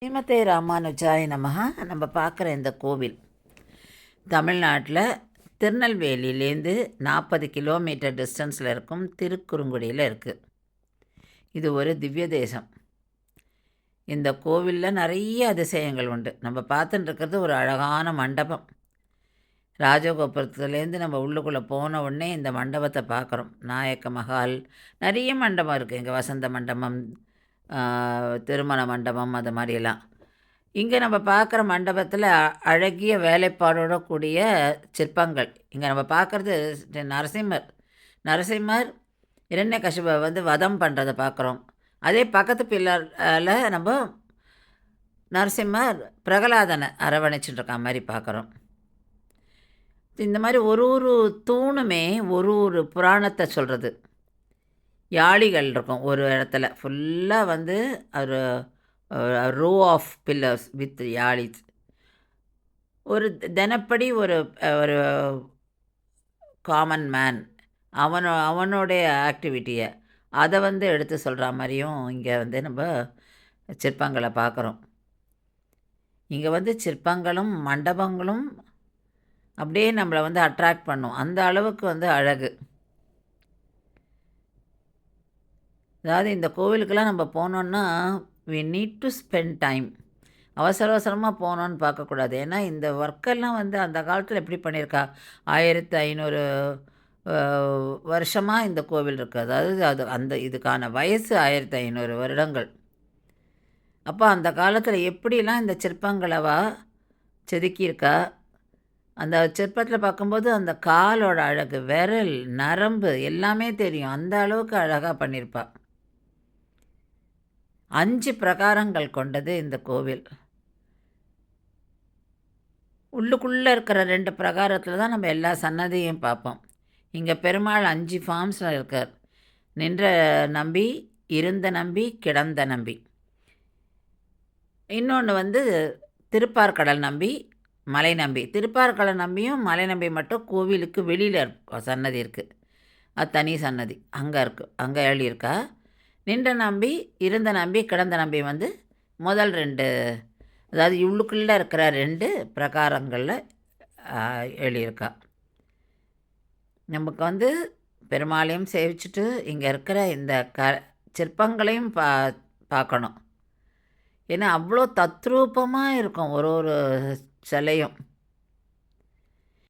ஸ்ரீமதே ராமானுஜாய நமஹ. நம்ம பார்க்குற இந்த கோவில் தமிழ்நாட்டில் திருநெல்வேலியிலேருந்து 40 கிலோமீட்டர் டிஸ்டன்ஸில் இருக்கும் திருக்குறுங்குடியில் இருக்குது. இது ஒரு திவ்ய தேசம். இந்த கோவிலில் நிறைய அதிசயங்கள் உண்டு. நம்ம பார்த்துட்டு இருக்கிறது ஒரு அழகான மண்டபம். ராஜகோபுரத்துலேருந்து நம்ம உள்ளுக்குள்ளே போன உடனே இந்த மண்டபத்தை பார்க்குறோம். நாயக்க மஹால், நிறைய மண்டபம் இருக்குது. இங்கே வசந்த மண்டபம், திருமண மண்டபம், அது மாதிரியெல்லாம். இங்கே நம்ம பார்க்குற மண்டபத்தில் அழகிய வேலைப்பாடோட கூடிய சிற்பங்கள். இங்கே நம்ம பார்க்குறது நரசிம்மர் இரண்யகசிபை வதம் பண்ணுறதை பார்க்குறோம். அதே பக்கத்து பில்லரில் நம்ம நரசிம்மர் பிரகலாதனை அரவணைச்சிட்டு இருக்க மாதிரி பார்க்குறோம். இந்த மாதிரி ஒரு ஒரு தூணுமே ஒரு ஒரு புராணத்தை சொல்கிறது. யாளிகள் இருக்கும் ஒரு இடத்துல ஃபுல்லாக ஒரு ரோ ஆஃப் பில்லர்ஸ் வித் யாழிஸ். ஒரு தினப்படி ஒரு ஒரு காமன் மேன் அவனுடைய ஆக்டிவிட்டியை அதை எடுத்து சொல்கிற மாதிரியும் இங்கே நம்ம சிற்பங்களை பார்க்குறோம். இங்கே சிற்பங்களும் மண்டபங்களும் அப்படியே நம்மளை அட்ராக்ட் பண்ணும். அந்த அளவுக்கு அழகு. அதாவது இந்த கோவிலுக்கெல்லாம் நம்ம போனோன்னா we need to spend time. அவசரமாக போனோன்னு பார்க்கக்கூடாது. ஏன்னா இந்த ஒர்க்கெல்லாம் அந்த காலத்தில் எப்படி பண்ணியிருக்கா, 1500 வருஷமாக இந்த கோவில் இருக்குது. அதாவது இதுக்கான வயசு 1500 வருடங்கள். அப்போ அந்த காலத்தில் எப்படிலாம் இந்த சிற்பங்களவா செதுக்கியிருக்கா. அந்த சிற்பத்தில் பார்க்கும்போது அந்த காலோட அழகு, விரல், நரம்பு எல்லாமே தெரியும். அந்த அளவுக்கு அழகாக பண்ணியிருப்பா. 5 பிரகாரங்கள் கொண்டது இந்த கோவில். உள்ளுக்குள்ளே இருக்கிற 2 பிரகாரத்தில் தான் நம்ம எல்லா சன்னதியும் பார்ப்போம். இங்கே பெருமாள் 5 ஃபார்ம்ஸில் இருக்கார். நின்ற நம்பி, இருந்த நம்பி, கிடந்த நம்பி. இன்னொன்று திருப்பார்கடல் நம்பி, மலை நம்பி. திருப்பார்கடல் நம்பியும் மலை நம்பி மட்டும் கோவிலுக்கு வெளியில் சன்னதி இருக்குது. அது தனி சன்னதி அங்கே இருக்குது, அங்கே எழுதியிருக்கா. நின்ற நம்பி, இருந்த நம்பி, கிடந்த நம்பி முதல் 2, அதாவது உள்ளுக்குள்ளே இருக்கிற 2 பிரகாரங்களில் எழுதியிருக்கா. நமக்கு பெருமாளையும் சேவிச்சுட்டு இங்கே இருக்கிற இந்த சிற்பங்களையும் பார்க்கணும். ஏன்னா அவ்வளோ தத்ரூபமாக இருக்கும் ஒரு ஒரு சிலையும்.